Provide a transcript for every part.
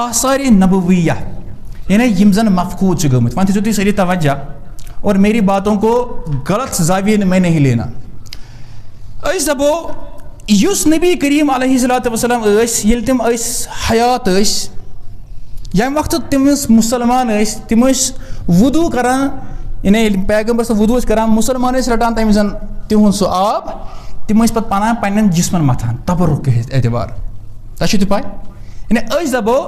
آثار نبویہ یعنی یم زن مفقود چھ گمت. وۄنۍ تھٲیزیو تُہۍ سٲری توجہ اور میری باتوں کو غلط زاویے میں نہیں لینا. أسۍ دپو یُس نبی کریم علیہ الصلوۃ والسلام ٲسۍ ییٚلہِ تِم ٲسۍ حیات ٲسۍ ییٚمہِ وقتہٕ تِم ٲسۍ مُسلمان ٲسۍ تِم ٲسۍ وضوٗ کران یعنی ییٚلہِ پیغمبر صٲب وضوٗ ٲسۍ کران مُسلمان ٲسۍ رٹان تَمہِ زن تِہُنٛد سُہ آب تِم ٲسۍ پتہٕ پنان پننٮ۪ن جسمن متھان تبرُک اعتبار. تۄہہِ چھُو تہِ پاے یعنی أسۍ دپو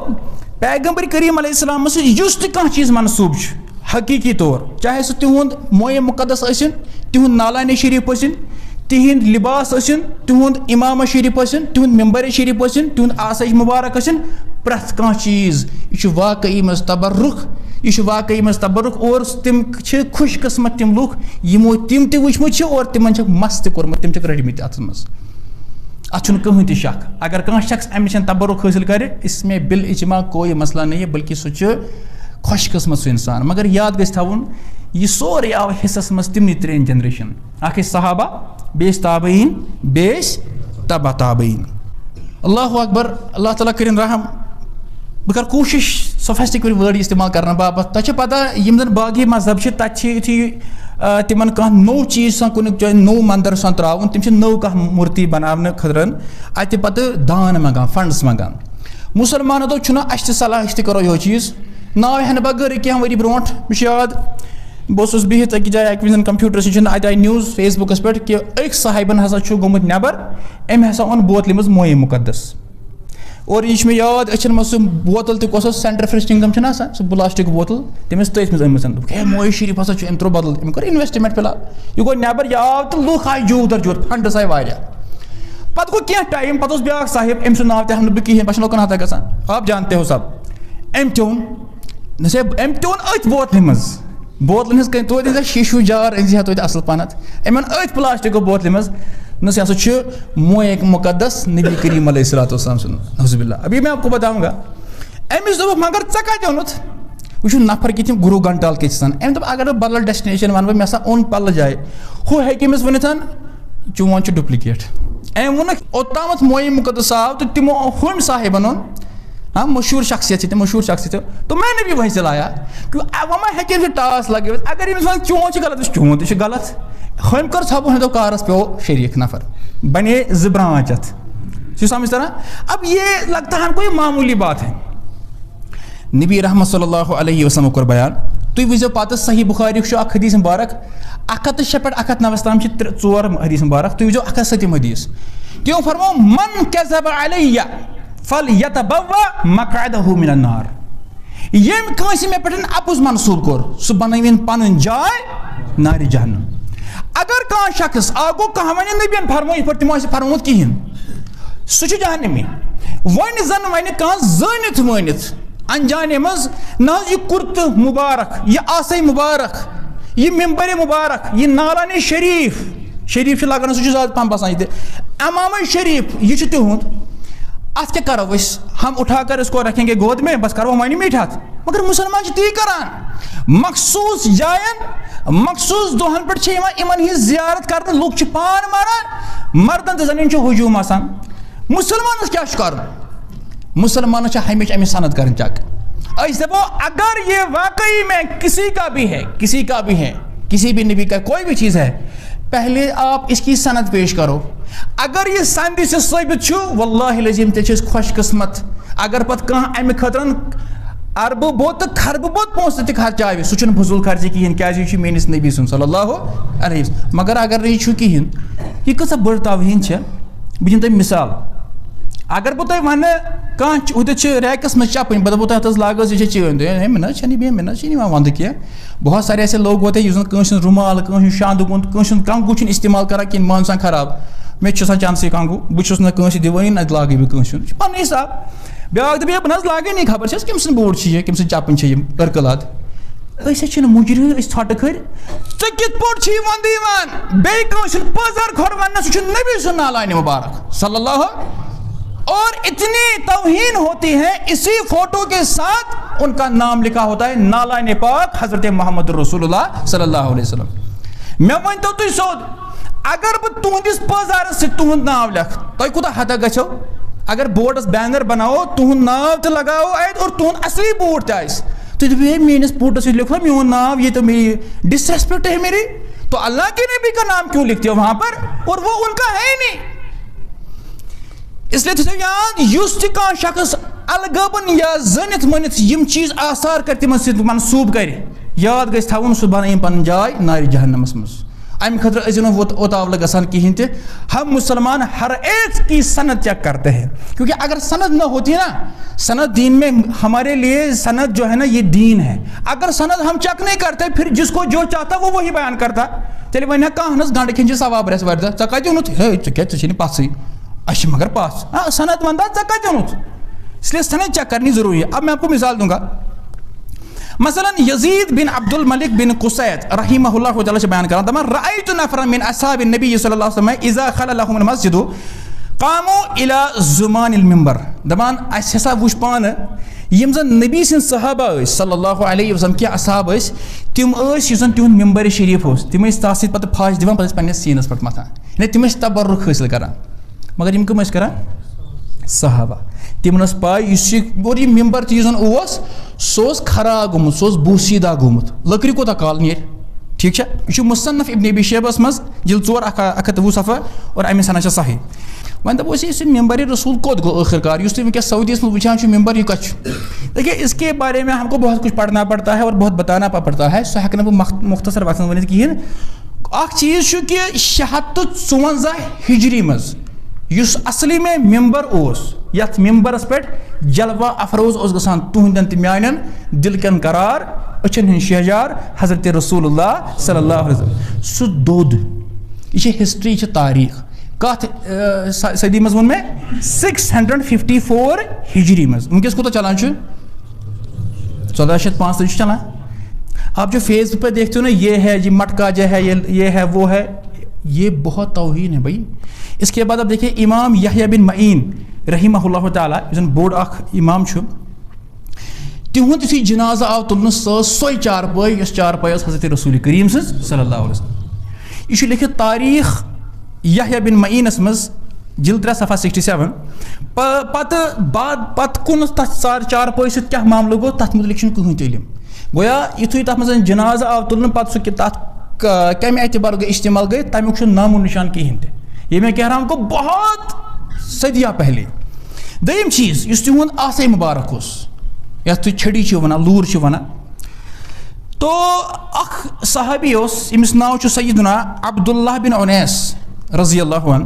پیغمبر کریم علیہ السلام سۭتۍ یُس تہِ کانٛہہ چیٖز منسوٗب چھُ حقیٖقی طور چاہے سُہ تِہُنٛد مویے مُقدس ٲسِن تِہُنٛد نالانہِ شریٖف ٲسِن تِہنٛدۍ لباس ٲسِن تِہُنٛد اِمامہ شریٖف ٲسِن تِہُنٛد ممبر شریٖف ٲسِن تِہُنٛد آسٲیِش مُبارک ٲسِن پرٛٮ۪تھ کانٛہہ چیٖز یہِ چھُ واقعی منٛز تبرُک یہ واقعی مز تبرک اور تم خوش قسمت تم لوگ یمو تم تہ وچمت اور تمن مس تہ کورمت تم رٹمت ات مز ات کہین تہ شک اگر کان شخص امن تبرک حاصل کرے اس میں بالاجماع کوئی مسئلہ نہیں ہے بلکہ سہ خوش قسمت سہ انسان. مگر یاد گژھِ تھاون یہ سورے آو حصس مز تمنی ترین جنریشن اکھ صحابہ بیس تابعین بیس تبع تابعین. اللہ اکبر اللہ تعالیٰ کرن رحم. بہ کر کوشش سوفیسٹک وٲڈ استعمال کرنے باپت. تۄہہِ چھِ پتہ یِم زن باقی مذہب چھِ تتہِ چھِ یُتھُے تِمن کانٛہہ نوٚو چیٖز آسان کُنہِ جایہِ نوٚو منٛدر آسان ترٛاوُن تِم چھِ نٔو کانٛہہ مورتی بناونہٕ خٲطرٕ اتہِ پتہٕ دان منٛگان فنڈس منٛگان. مُسلمانو دوٚپ چھُنہ اَسہِ تہِ صلاح أسۍ تہِ کرو یِہوے چیٖز. ناو ہٮ۪نہٕ بغٲرٕے کینٛہہ ؤری برونٛٹھ مےٚ چھُ یاد بہٕ اوسُس بِہِتھ أکِس جایہِ اَکہِ وِزِ کمپیوٗٹر سۭتۍ اَتہِ آیہِ نِوٕز فیس بُکس پٮ۪ٹھ کہِ أکۍ صاحبن ہسا چھُ گوٚمُت نٮ۪بر أمۍ ہسا اوٚن بوتلہِ منٛز مویے مُقدس. اور یہ چھُ مےٚ یاد أچھن منٛز سُہ بوتل تہِ کۄس ٲس سینٹر فرٛش چِنٛگم چھِنہ آسان سُہ پلاسٹِک بوتل تٔمۍ ٲس تٔتھۍ منٛز أنمٕژ. دوٚپُکھ ہے مویے شریٖف ہسا چھُ أمۍ ترٛوو بدل أمۍ کوٚر اِنویسٹمنٹ فِلحال یہِ گوٚو نٮ۪بر یہِ آو تہٕ لُکھ آیہِ جوٗر در جوٗر فنڈس آیہِ واریاہ. پتہٕ گوٚو کینٛہہ ٹایم پتہٕ اوس بیٛاکھ صاحب أمۍ سُنٛد ناو تہِ ہٮ۪مہٕ نہٕ بہٕ کِہینۍ بہٕ چھُس لوکن ہتھا گژھان آپ جانتے ہو سب. أمۍ تہِ اوٚن أمۍ تہِ اوٚن أتھۍ بوتلہِ منٛز بوتلن ہٕنٛز کٔنۍ توتہِ أنۍ شیٖشوٗ جار أنۍ زِ ہا توتہِ اصل پہنتھ أمۍ اوٚن أتھۍ پلاسٹِکو بوتلہِ منٛز یہ ہسا چھُ مویے مُقدس نبی کریم علیہ الصلوۃ والسلام سُنٛد نعوذ باللہ. ابھی میں آپ کو بتاؤں گا. أمِس دوٚپُکھ مگر ژےٚ کتہِ اوٚنُتھ وٕچھُن نفر کِتھ یِم گُروٗ گنٹال کِتھ چھِ آسان. أمۍ دوٚپ اگر بہٕ بدل ڈیسٹِنیشن وَنہٕ بہٕ مےٚ ہسا اوٚن بدل جایہِ ہُہ ہیٚکہِ أمِس ؤنِتھ چون چھُ ڈُپلِکیٹ. أمۍ ووٚنُکھ اوٚتامتھ مویے مُقدس آو تہٕ تِمو ہُمۍ صاحبن اوٚن ہاں مشہوٗر شخصیت چھِ تِم مشہوٗر شخصیت تو میں نے بھی وہی سے لایا کہ وۄنۍ ما ہیٚکہِ أمِس ٹاس لگٲوِتھ اگر أمِس وَنہِ چون چھُ غلط چون تہِ چھُ غلط. ہُمۍ کٔر ژھۄپہٕ ہُنٛد کارس پیوٚو شریٖک نفر بنے زٕ برانچ اتھ چھُ سمجھ تران. اب یہ لگتا ہے کوئی معمولی بات ہے. نبی رحمت صلی اللہ علیہ وسلم کوٚر بیان تُہۍ وٕچھزیو پتہٕ صحیح بُخاریُک چھُ اکھ حدیث مُبارک 106 پٮ۪ٹھ 109 تام چھِ 4 حدیث مُبارک. تُہۍ وٕچھزیو 107 حدیث. تِمو فرموو من کذب علیہ فلیتبوأ مقعدہ من النار. ییٚمۍ کٲنٛسہِ مےٚ پٮ۪ٹھ اپُز منصوٗب کوٚر سُہ بنٲوِن پنٕنۍ جاے نارِ جہنم. اگر کانٛہہ شخص گوٚو کانٛہہ وَنہِ نبیَن فرمو یِتھ پٲٹھۍ تِمو آسہِ فرمومُت کِہیٖنۍ سُہ چھُ جہنمی. وۄنۍ زن وَنہِ کانٛہہ زٲنِتھ مٲنِتھ انجانے منٛز نہ حظ یہِ کُرتہٕ مُبارک یہِ آسٲے مُبارک یہِ ممبرِ مُبارک یہِ نالانہِ شریٖف شریٖف چھُ لگان سُہ چھُ زیادٕ پہم باسان ییٚتہِ امامے شریٖف یہِ چھُ تِہُنٛد. اتھ کیٛاہ کرو أسۍ ہم اٹھا کر اس کو رکھیں گے گود میں بس کرو معنی میٹھ اتھ. مگر مسلمان چھِ تی کران مخصوٗص جاین مخصوٗص دۄہن پٮ۪ٹھ چھِ یِوان یِمن ہٕنٛز زیارت کرنہٕ لُکھ چھِ پان مران مردن تہٕ زنٮ۪ن چھُ ہجوٗم آسان. مُسلمانس کیٛاہ چھُ کرُن مُسلمانس چھِ ہمیشہِ أمِس سند کرٕنۍ چک. أسۍ دپو اگر یہ واقعی میں کسی کا بھی ہے کسی بھی نبی کا کوئی بھی چیز ہے پہلے آپ اس کی سند پیش کرو. اگر یہ سندِ سے ثٲبت چھُ واللہ العظیٖم تیٚلہِ چھِ أسۍ خۄش قسمت. اگر پتہٕ کانٛہہ امہِ خٲطرٕ اربہٕ بوٚد تہٕ خربہٕ بوٚد پونٛسہٕ تہِ خرچاوِ سُہ چھُنہٕ فضوٗل خرچی کِہینۍ کیازِ یہِ چھُ میٲنِس نبی سُنٛد صلی اللہ علیہ وسلم. مگر اگر نہٕ یہِ چھُ کِہینۍ یہِ کۭژاہ بٔڑ توہیٖن چھےٚ. بہٕ دِمہٕ تۄہہِ مثال. اگر بہٕ تۄہہِ وَنہٕ کانٛہہ ہُتٮ۪تھ چھِ ریکس منٛز چپٕنۍ بہٕ دَپو تۄہہِ ہَتھ حظ لاگ حظ یہِ چھےٚ چٲنۍ ہے مےٚ نہ حظ چھَنہٕ مےٚ نہ حظ چھِنہٕ یِوان وَندٕ کینٛہہ. بہت سارے ایسے لوگ ہوتے ہیں یُس زن کٲنٛسہِ ہُنٛد رُمال کٲنٛسہِ ہُنٛد شانٛدٕ گوٚنٛد کٲنٛسہِ ہُنٛد کنٛگوٗ چھُنہٕ استعمال کران کِہینۍ مان سان خراب. مےٚ تہِ چھُ آسان چانسٕے کنٛگوٗ بہٕ چھُس نہٕ کٲنٛسہِ دِوٲنی نہ لاگٕے بہٕ کٲنٛسہِ ہُنٛد یہِ چھُ پنُن حساب. بیٛاکھ دَپہِ ہے بہٕ نہ حظ لاگے نہٕ خبر چھَس کٔمۍ سٕنٛز بوٗٹھ چھِ یہِ کٔمۍ سٕنٛز چپٕنۍ چھِ یِم ٲرکٕلات. أسۍ حظ چھِنہٕ مُجرِ أسۍ ژھۄٹہٕ کھٔرۍ. ژےٚ کِتھ پٲٹھۍ چھُے وَندٕ یِوان بیٚیہِ کٲنٛسہِ ہُنٛد پٲزار کھۄر وَننہٕ سُہ چھُ نبی سُنٛد نالانہِ مُبارک صلی اللہ. اور اتنی توہین ہوتی ہے اسی فوٹو کے ساتھ ان کا نام لکھا ہوتا ہے نالانِ پاک حضرت محمد رسول اللہ صلی اللہ علیہ وسلم. مےٚ ؤنۍتو تُہۍ سیوٚد اگر بہٕ تُہنٛدِس پٲزارس سۭتۍ تُہُنٛد ناو لیکھٕ تۄہہِ کوٗتاہ حدا گژھیو اگر بورڈس بینر بناو تہد ناو تہ لگاو ات اور تہد اصلی بورڈ تہ آئے تو میرے بورڈس لکھو میون ناو یہ تو میری ڈسریسپیکٹ ہے میری, تو اللہ کے نبی کا نام کیوں لکھتے ہو وہاں پر اور وہ ان کا ہے نہیں. اس لیے تھو یاد یس تہ کانٛہہ شخص الگبن یا زنت منت یم چیز آثار کر تمن سۭتۍ منسوب کر یاد گژھِ تھاوُن سُہ بنٲیِن پنٕنۍ جاے نارِ جہنمس منٛز. امہِ خٲطرٕ ٲسِو نہٕ اوتاولہٕ گژھان کِہیٖنۍ تہِ. ہم مسلمان ہر ایک کی سند چیک کرتے ہیں کیونکہ اگر سند نہ ہوتی نا, سند دین میں ہمارے لیے سند جو ہے نا یہ دین ہے. اگر سند ہم چیک نہیں کرتے پھر جس کو جو چاہتا وہ وہی بیان کرتا. تیٚلہِ وَنہِ ہا کانٛہہ نہٕ گنڈٕ کھٮ۪ن چھِ ثواب رٮ۪س وردہ ژےٚ کتہِ اوٚنُتھ ہے ژٕ کیٛاہ ژےٚ چھے نہٕ پژھٕے اَسہِ چھِ مگر پژھ سند وندا ژےٚ کتہِ اوٚنُتھ. اس لیے سند چیک کرنی ضروری ہے. اب میں آپ کو مثال دوں گا. مثلا یزید بن عبد الملک بن قصید رحمہ اللہ تعالیٰ سے بیان کرنا دپان رأیت نفرا من اصحاب النبی صلی اللہ علیہ وسلم اذا خلا لهم المسجد قاموا الى زمان المنبر. دپان اسہِ ہسا وٕچھ پانہٕ یم زن نبی سٕنٛدۍ صحابہ ٲسۍ صلی اللہ علیہ وسلم کینٛہہ اصحاب ٲسۍ تِم ٲسۍ یُس زن تِہُنٛد ممبر شریٖف اوس تِم ٲسۍ تتھ سۭتۍ پتہٕ پھش دِوان پتہٕ ٲسۍ پننِس سیٖنس پٮ۪ٹھ متھان یعنی تِم ٲسۍ تبرک حٲصِل کران. مگر یم کٕم ٲسۍ کران صحابہ. تمن ٲس پاے یُس یہِ اور یہِ ممبر تہِ یُس زن اوس سُہ اوس خراب گوٚمُت سُہ اوس بوسیٖدہ گوٚمُت لٔکرِ کوتاہ کال نیرِ. ٹھیک چھا یہ چھُ مصنف ابن ابی شیبس منٛز جلد 4 120 صفحہ اور امہِ سنہ چھِ صحیح. وۄنۍ دپو أسۍ یہِ ممبر رسول کوٚت گوٚو ٲخر کار یُس تُہۍ وٕنکٮ۪س سعودیس منٛز وٕچھان چھُ ممبر یہِ کتہِ چھُ. دیکھیے اس کے بارے میں ہم کو بہت کچھ پڑھنا پڑتا ہے اور بہت بتانا پڑتا ہے سُہ ہٮ۪کہٕ نہٕ بہٕ مختصر وقتس منٛز ؤنِتھ کِہیٖنۍ. اکھ چیٖز چھُ کہِ 654 ہجری منٛز یُس اصلی میں ممبر اوس یتھ ممبرس پٮ۪ٹھ جلوہ افروز اوس گژھان تُہنٛدٮ۪ن تہٕ میانٮ۪ن دل کٮ۪ن قرار أچھن ہٕنٛدۍ شہجار حضرت رسول اللہ صلی اللہ علیہ وسلم سُہ دوٚد. یہ چھِ ہسٹری یہ چھِ تاریخ کتھ صدی منٛز ووٚن مےٚ 654 ہجری منٛز. وٕنکٮ۪س کوٗتاہ چلان چھُ 1445 چھُ چلان. آپ جو فیس بک پہ دیکھتے ہو نا یہ ہے یہ مٹکا جو ہے یہ ہے وہ ہے یہ بہت توہین ہے بھائی. اس کے بعد آپ دیکھیں امام یحییٰ بن معین رحمہ اللہ تعالیٰ یُس زن بوٚڑ اکھ امام چھُ تِہُنٛد یُتھُے جنازٕ آو تُلنہٕ سۄ ٲس سۄے چارپٲے یۄس چارپٲے ٲس حضرت رسول کریم سٕنٛز صلی اللہ علیہ وسلم. یہ چھُ لیکھِتھ تاریخ یحییٰ بن معینس منٛز جلد 3 صفحہ 67. پتہٕ کُن تتھ چارپٲے سۭتۍ کیٛاہ معاملہٕ گوٚو تتھ مُتعلق چھُنہٕ کٕہٕنۍ تعلیٖم. گویا یُتھُے تتھ منٛز جنازٕ آو تُلنہٕ پتہٕ سُہ تتھ کمہِ اعتبار گٔے استعمال گٔے تمیُک چھُنہٕ نامو نشان کِہیٖنۍ تہِ. یہ میں کہہ رہا ہوں کو بہت صدیہ پہلے. دوٚیِم چیٖز یُس تِہُنٛد آسے مُبارک اوس یتھ تُہۍ چھڑی چھِو ونان لوٗر چھِو ونان تو اکھ صحابی اوس ییٚمِس ناو چھُ سیدنا عبداللہ بن اُنیس رضی اللہ عنہ.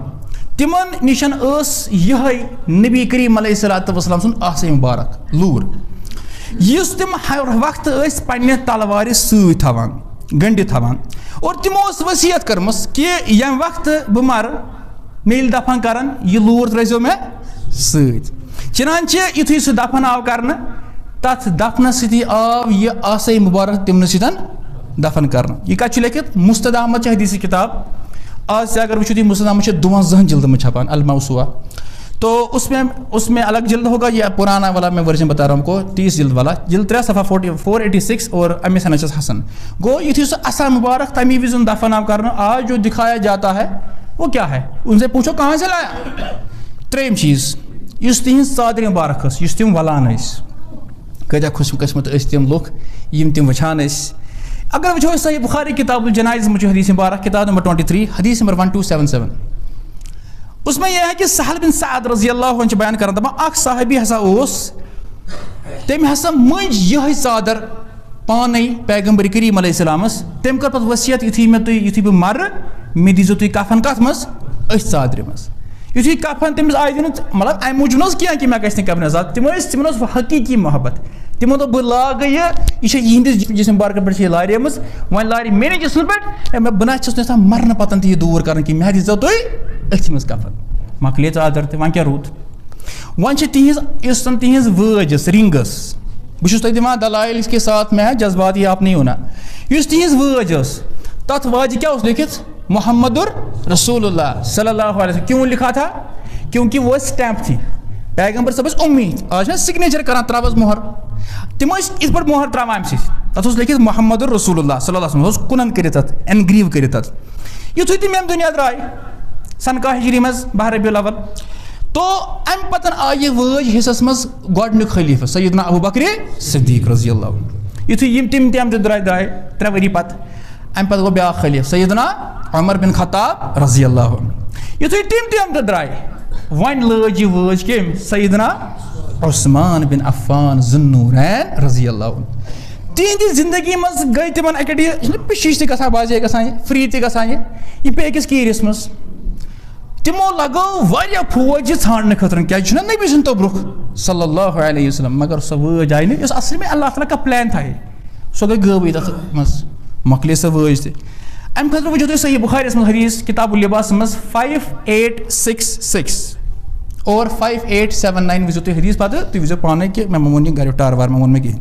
تِمن نِشن ٲس یِہے نبی کریم علیہ الصلوۃ والسلام سُنٛد آسے مُبارک لوٗر یُس تِم ہر وقتہٕ ٲسۍ پننہِ تلوارِ سۭتۍ تھاوان گٔنڈِتھ تھاوان اور تِمو ٲس وصیت کٔرمٕژ کہِ ییٚمہِ وقتہٕ بہٕ مرٕ مےٚ ییٚلہِ دفن کرن یہِ لوٗر ترٲیزیو مےٚ سۭتۍ. چنانچہِ یُتھُے سُہ دفن آو کرنہٕ تتھ دفنس سۭتی آو یہِ آسے مُبارک تِمنٕے سۭتۍ دفن کرنہٕ. یہ کتہِ چھُ لیکھِتھ مُستد احمد چھِ حدیثی کتاب آز تہِ اگر وٕچھِو تُہۍ مُستد احمد چھِ 52 جلدن منٛز چھپان الموسوعہ تو اس میں الگ جلد ہوگا یہ پرانا والا میں ورژن بتا رہا ہوں کو 30 جلد والا جلد 3 صفحہ 486 اور امی سنہ چھس حسن. گو یُتھُے سُہ اصا مبارک تمی وِزِ دفن آو کرنا آج جو دکھایا جاتا ہے وہ کیا ہے ان سے پوچھو کہاں سے لایا. ترٛیٚیِم چیٖز یُس تِہنٛز ژادرِ مبارک ٲس یُس تِم ولان ٲسۍ کۭتیاہ خوش قسمت ٲسۍ تِم لُکھ یِم تِم وٕچھان ٲسۍ. اگر وٕچھو أسۍ صحیح بخاری کتاب الجنائز منٛز چھُ حدیث مبارک کتاب نمبر 23 حدیث نمبر 1277. اس میں یہ ہے کہ سہل بن سعد رضی اللہ عنہ بیان کران دپان اکھ صحابی ہسا اوس تٔمۍ ہسا مٔنٛجۍ یِہے ژادر پانے پیغمبر کریم علیہ السلامس. تٔمۍ کٔر پتہٕ وصیت یُتھُے بہٕ مرٕ مےٚ دیٖزیو تُہۍ کفن کتھ منٛز أتھۍ ژادرِ منٛز. یُتھُے کفن تٔمِس آیہِ دِنہٕ مطلب امہِ موٗجوٗب نہٕ حظ کینٛہہ کہِ مےٚ گژھِ نہٕ کفن آزاد تِمن اوس حقیٖقی محبت. تِمو دوٚپ بہٕ لاگہٕ یہِ چھِ یِہنٛدِس جسم مبارکس پٮ۪ٹھ چھِ یہِ لاریمٕژ وۄنۍ لارِ میٲنِس جسمس پٮ۪ٹھ بہٕ نہ چھُس نہٕ یژھان مرنہٕ پتہٕ تہِ یہِ دوٗر کرُن کینٛہہ مےٚ دیٖزیو تُہۍ أتھۍ منٛز کفن. مۄکلے ژادر تہِ وۄنۍ کیٛاہ روٗد. وۄنۍ چھِ تِہنٛز یُس زن تِہنٛز وٲج ٲس رِنٛگ ٲس بہٕ چھُس تۄہہِ دِوان دلائل کے ساتھ میں جذبات یہ آپ نہیں ہونا. یُس تِہنٛز وٲج ٲس تتھ واجہِ کیٛاہ اوس لیکھِتھ محمد رسول اللہ صلی اللہ علیہ وسلم. کیوں لکھا تھا کیونکہ وہ اسٹیمپ تھی پیغمبر صٲب ٲسۍ اُمید آز چھِ سِگنیچر کران تراوس مۄہر تِم ٲسۍ یِتھ پٲٹھۍ مۄہر تراوان امہِ سۭتۍ تتھ اوس لیکھِتھ محمد رسول اللہ صلی اللہ علیہ وسلم اوس کُنن کٔرِتھ تتھ اینگریو کٔرِتھ تتھ. یُتھُے تِم ییٚمہِ دُنیا درٛاے سنہٕ کاہ ہجری منٛز 12 ربیع الاول تو ام پتن آئی وٲج حصس مز گۄڈنیُک خلیفہ سیدنا ابو بکر صدیق رضی اللہ عنہ. یُتھُے یِم تِم تہِ درٛاے 3 ؤری پتہٕ. امہِ پتہٕ گوٚو بیٛاکھ خلیفہ سیدنا عمر بن خطاب رضی اللہ عنہ. یُتھُے تِم تہِ درٛاے وۄنۍ لٲج یہِ وٲج کٔمۍ سیدنا عثمان بن عفان ذُالنورین رضی اللہ عنہ. تِہنٛدِ زندگی منٛز گٔے تِمن اکہِ لٹہِ پِشِش تہِ گژھان بازے گژھان یہِ فری تہِ گژھان یہِ پیٚیہِ أکِس کیٖرِس منٛز. تِمو لگٲو واریاہ فوج یہِ ژھانڈنہٕ خٲطرٕ کیازِ چھُنہ نبی سُنٛد توبرُک صلی اللہ علیہ وسلم مگر سۄ وٲج آیہِ نہٕ یۄس اصل میں اللہ تعالیٰ کانٛہہ پلین تھایہِ سۄ گٔے غٲبٕے تتھ منٛز مۄکلے سۄ وٲج تہِ. امہِ خٲطرٕ وٕچھِو تُہۍ صحیح بُخاریَس منٛز حدیث کِتاب اللباس منٛز 5866 اور 5879 وٕچھِو تُہۍ حدیث پتہٕ تُہۍ وٕچھِو پانے کہِ مےٚ مہ ووٚن یہِ گریُک ٹار وار مہ ووٚن مےٚ کِہینۍ.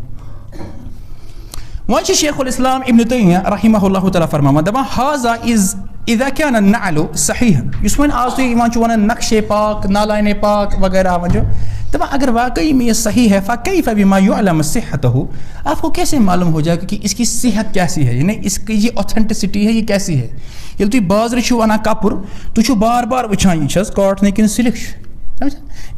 وۄنۍ چھِ شیخ الاسلام ابن تیمیہ رحمہ اللہ تعالیٰ فرماوان دپان حاذا از اذا كان النعل صحیحا یُس وۄنۍ آز تُہۍ یِوان چھُ ونان نقشے پاک نالانِ پاک وغیرہ وۄنۍ چھُ دپان اگر واقعی میں یہ صحیح ہے فكيف بما يعلم صحته آپ کو کیسے معلوم ہو جائے گا کہ اس کی صحت کیسی ہے یعنی اس کی یہ اوتھینٹسٹی ہے یہ کیسی ہے. ییٚلہِ تُہۍ بازرٕ چھُو اَنان کپُر تُہۍ چھُو بار بار وٕچھان یہِ چھِ حظ کاٹنٕے کِنہٕ سِلک چھُ یہ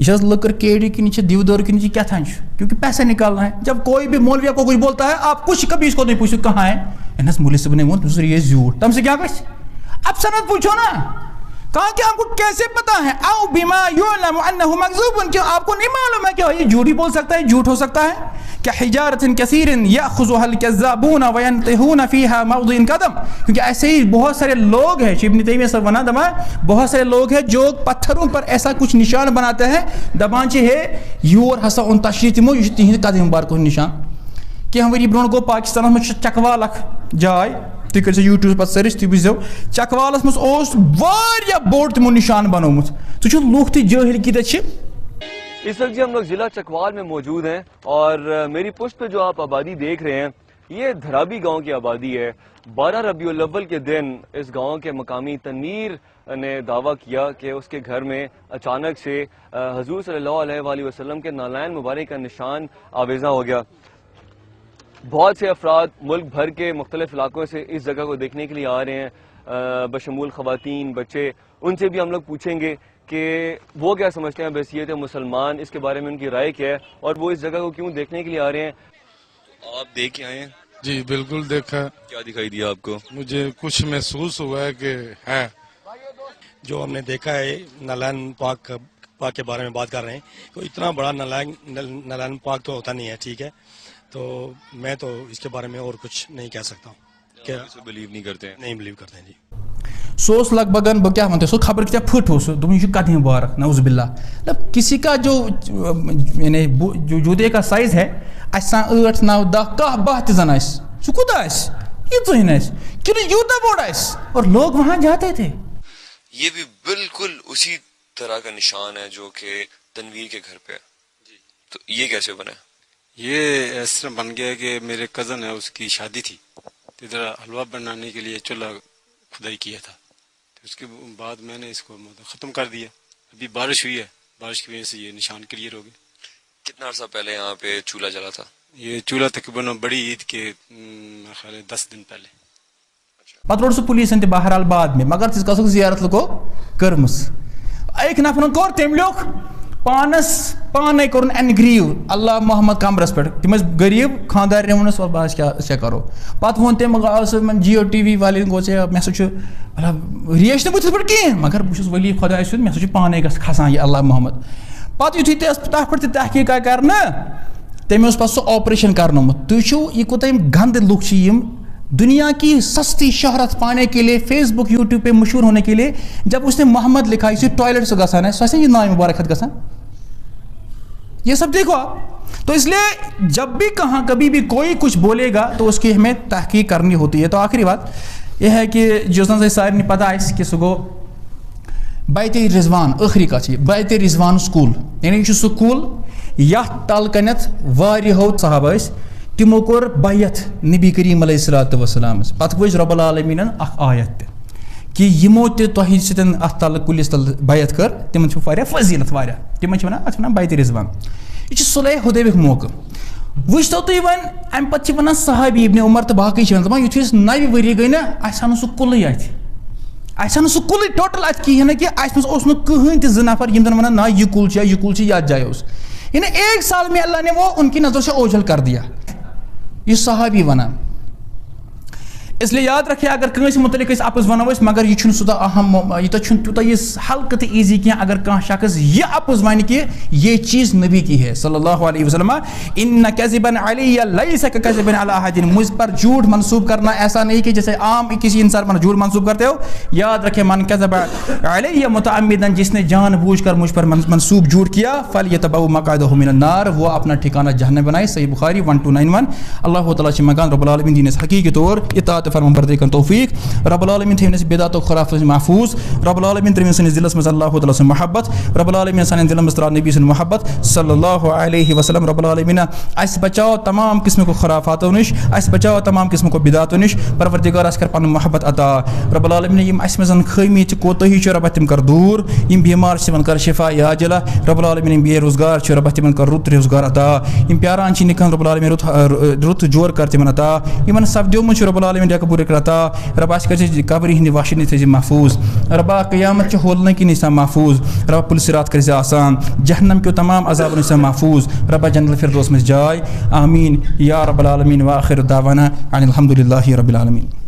چھِ حظ لٔکٕر کیڑِ کِنہٕ یہِ چھِ دیودٲر کِنہٕ یہِ کیٛاہ تھام چھُ کیونکہ پیسے نکالنا ہے. جب کوئی بھی مولوی کو کچھ بولتا ہے آپ کچھ کبھی اس کو نہیں پوچھو کہاں ہے انس مولوی صاحب نے ووٚن یہ زیوٗٹھ تم سے کیا گژھِ اب سند پوچھو نا کہاں کہ آپ کو کیسے پتا ہے او بما يعلم انه مكذوب کہ آپ کو نہیں معلوم ہے کہ یہ جھوٹ ہی بول سکتا ہے جھوٹ ہو سکتا ہے. كحجارة كثير يأخذها الكذابون وينتهون فيها موضع قدم کیونکہ ایسے ہی بہت سارے لوگ ہیں ابن تیمیہ صاحب بنا دما بہت سارے لوگ ہیں جو پتھروں پر ایسا کچھ نشان بناتے ہیں دپان چھِ ہے یور ہسا اون تشریح تمو یہ تہند قدم مبارک نشان. کینٛہہ ؤری برونٛٹھ گوٚو پاکستانس منٛز چھُ چکوال اکھ جاے تُہۍ کٔرۍ زیو یوٗٹیوٗبس پتہٕ سٔرٕچ تُہۍ وٕچھزیو چکوالس منٛز اوس واریاہ بوٚڑ تِمو نشان بنومُت. ژٕ چھُکھ لُکھ تہِ جٲہِل کۭتیاہ چھِ. اس وقت جی ہم لوگ ضلع چکوال میں موجود ہیں اور میری پشت پہ جو آپ آبادی دیکھ رہے ہیں یہ دھرابی گاؤں کی آبادی ہے. 12 ربیع الاول کے دن اس گاؤں کے مقامی تنویر نے دعویٰ کیا کہ اس کے گھر میں اچانک سے حضور صلی اللہ علیہ وآلہ وسلم کے نالین مبارک کا نشان آویزاں ہو گیا. بہت سے افراد ملک بھر کے مختلف علاقوں سے اس جگہ کو دیکھنے کے لیے آ رہے ہیں بشمول خواتین بچے. ان سے بھی ہم لوگ پوچھیں گے کہ وہ کیا سمجھتے ہیں بحیثیت مسلمان اس کے بارے میں ان کی رائے کیا ہے اور وہ اس جگہ کو کیوں دیکھنے کے لیے آ رہے ہیں. تو آپ دیکھ کے آئے ہیں؟ جی بالکل دیکھا. کیا دکھائی دیا آپ کو؟ مجھے کچھ محسوس ہوا ہے کہ ہے جو ہم نے دیکھا ہے نالین پاک کے بارے میں بات کر رہے ہیں تو اتنا بڑا نالین پاک تو ہوتا نہیں ہے. ٹھیک ہے تو میں تو اس کے بارے میں اور کچھ نہیں کہہ سکتا ہوں کہ بلیو نہیں کرتے ہیں. نہیں بلیو کرتے ہیں. جی سو اس لگ بھگ بہ کیا ونتے سو خبر کیا پھٹ ہو سو دم یہ قدم مبارک نعوذ باللہ. مطلب کسی کا جو یعنی جو جوتے کا سائز ہے 8 9 10 10 12 تہ زن آس سہ کوتاہ آس یہ ژٕہن آس کہ یوتاہ بوڑ آس اور لوگ وہاں جاتے تھے. یہ بھی بالکل اسی طرح کا نشان ہے جو کہ تنویر کے گھر پہ ہے. تو یہ کیسے بنا؟ یہ اس طرح بن گیا کہ میرے کزن ہے اس کی شادی تھی تو ادھر حلوہ بنانے کے لیے چولہا کھدائی کیا تھا تو اس کے بعد میں نے اس کو ختم کر دیا. ابھی بارش ہوئی ہے بارش کی وجہ سے یہ نشان کلیئر ہو گیا. کتنا عرصہ پہلے یہاں پہ چولہا جلا تھا؟ یہ چولہا تقریباً بڑی عید کے خیال 10 دن پہلے. پتہ روٚٹ سُہ پولیسن تہِ بہرحال بعد میں مگر تِژھ کالُک زیارت لُکو کٔرمٕژ. أکۍ نفرن کوٚر تٔمۍ لیوٚکھ پانس پانے کوٚرُن اینگریو اللہ محمد قمرس پٮ۪ٹھ تِم ٲسۍ غریٖب خاندارنہِ ووٚنُس وَلہٕ بہٕ کیٛاہ کَرو. پتہٕ ووٚن تٔمۍ جِیو ٹی وی والٮ۪ن گوٚو ژےٚ مےٚ ہسا چھُ مطلب ریش نہٕ بٕتھِس پٮ۪ٹھ کِہیٖنۍ مگر بہٕ چھُس ولی خۄداے سُنٛد مےٚ ہسا چھُ پانے گژھ کھسان یہِ اللہ محمد. پتہٕ یُتھُے تتھ پٮ۪ٹھ تہِ تحقیٖق آیہِ کرنہٕ تٔمۍ اوس پتہٕ سُہ آپریشن کرنومُت. تُہۍ وٕچھِو یہِ کوٗتاہ یِم گندٕ لُکھ چھِ یِم دنیا کی سستی شہرت پانے کے لیے فیس بک یوٹیوب پہ مشہور ہونے کے لیے جب اس نے محمد لکھا اسے ٹوائلٹ سے گسان ہے سوچیں یہ نام مبارک خط گسان یہ سب دیکھو آپ. تو اس لیے جب بھی کہاں کبھی بھی کوئی کچھ بولے گا تو اس کی ہمیں تحقیق کرنی ہوتی ہے. تو آخری بات یہ ہے کہ جو سارے پتہ آئے کہ سہ گو بیت رضوان آخری کت بیت رضوان سکول یعنی یہ سکول یتھ تل کنتھ واریاہو صحابہ تمو کور بیعت نبی کریم علیہ الصلوۃ والسلام پتہ وٕچھ رب العالمینن اخ آیت تہ کہ یمو تہ تۄہہِ سۭتۍ اتھ تل کُلِس تل بیعت کر تمن چھُ واریاہ فضیلت واریاہ تمن چھِ ونان اتھ ونان بیت رضوان. یہ چھُ صلح حدیبیُک موقع. وٕچھتو تُہۍ وۄنۍ امہِ پتہٕ چھِ ونان صحابی ابن عمر تہٕ باقٕے چھِ ونان دپان یُتھُے أسۍ 9 ؤری گٔے نا اسہِ آو نہٕ سُہ کُلٕے اتہِ اَسہِ سُہ کُلٕے ٹوٹل اَتہِ کِہیٖنۍ نہٕ کہِ اَسہِ منٛز اوس نہٕ کٕہٕنۍ تہِ 2 نفر یِم زَن وَنان نہ یہِ کُل چھِ یَتھ جایہِ اوس یعنی 1 سال میں اللہ نے وہ ان کی نظروں سے اوجھل کر دیا. یہ صحابی ونان اس لیے یاد رکھے اگر کٲنٛسہِ متعلق أسۍ اپُز وَنو أسۍ مگر یہِ چھُنہٕ سُہ اہم یوٗتاہ چھُنہٕ تیوٗتاہ یہِ ہلکہٕ تہٕ ایٖزی کینٛہہ اگر کانٛہہ شخص یہِ اپُز وَنہِ کہِ یہ چیز نبی کی ہے صلی اللہ علیہ وسلم ان کذبا علی لیس کذبا علی احد مجھ پر جھوٹ منسوب کرنا ایسا نہیں کہ جیسے عام کسی انسان پر جھوٹ منسوب کرتے ہو. یاد رکھے من کذب علی متعمدا جس نے جان بوجھ کر مجھ پر منسوب جھوٹ کیا فلیتبوا مقعدہ من النار وہ اپنا ٹھکانہ جہنم بنائے. صحیح بخاری 1291. اللہ تعالیٰ سے مکان رب العالمین دین حقیقی طور اطاعت فرمان برداری کن توفیق. رب العالمین تھٲوِن اَسہِ بدعت و خرافت محفوظ. رب العالمین ترٛٲوِن سٲنِس دِلس منٛز اللہ تعالیٰ سٕنٛز محبت. رب العالمین سانٮ۪ن دِلن منٛز ترٛاو نبی سٕنٛز محبت صلی اللہ علیہ وسلم. رب العالمین اَسہِ بچاو تمام قسم کو خرافاتو نِش اَسہِ بچاو تمام قسم کو بدعتو نِش. پروردگار اَسہِ کر پنُن محبت عطا. رب العالمین یِم اَسہِ منٛز خٲمی چھِ کوتٲہی چھِ رۄبہ تِم کر دوٗر. یِم بیمار چھِ تِمن کر شفا عاجلہ. رب العالمین یِم بے روزگار چھِ رۄبہ تِمن کر رُت روزگار عطا. یِم پیاران چھِ نِکاح رب العالمین رُت جور کر تِمن عطا. یِمن سپدیومُت چھُ رب العالمین ڈیکہٕ کر عطا. رب اَسہِ کٔرۍ قبرِ ہِنٛدِ واشنہِ تھٲیزِ محفوظ. ربا قیامت چہِ ہولنہٕ کِنۍ ٲسۍ محفوظ. رب پُل صراط کٔرۍ زِ آسان. جہنم کیو تمام عذابن ٲسۍ محفوظ. ربا جنت الفردوس منٛز جاے. آمیٖن یا رب العالمین. وآخر دعوانا ان الحمد للہ رب العالمین.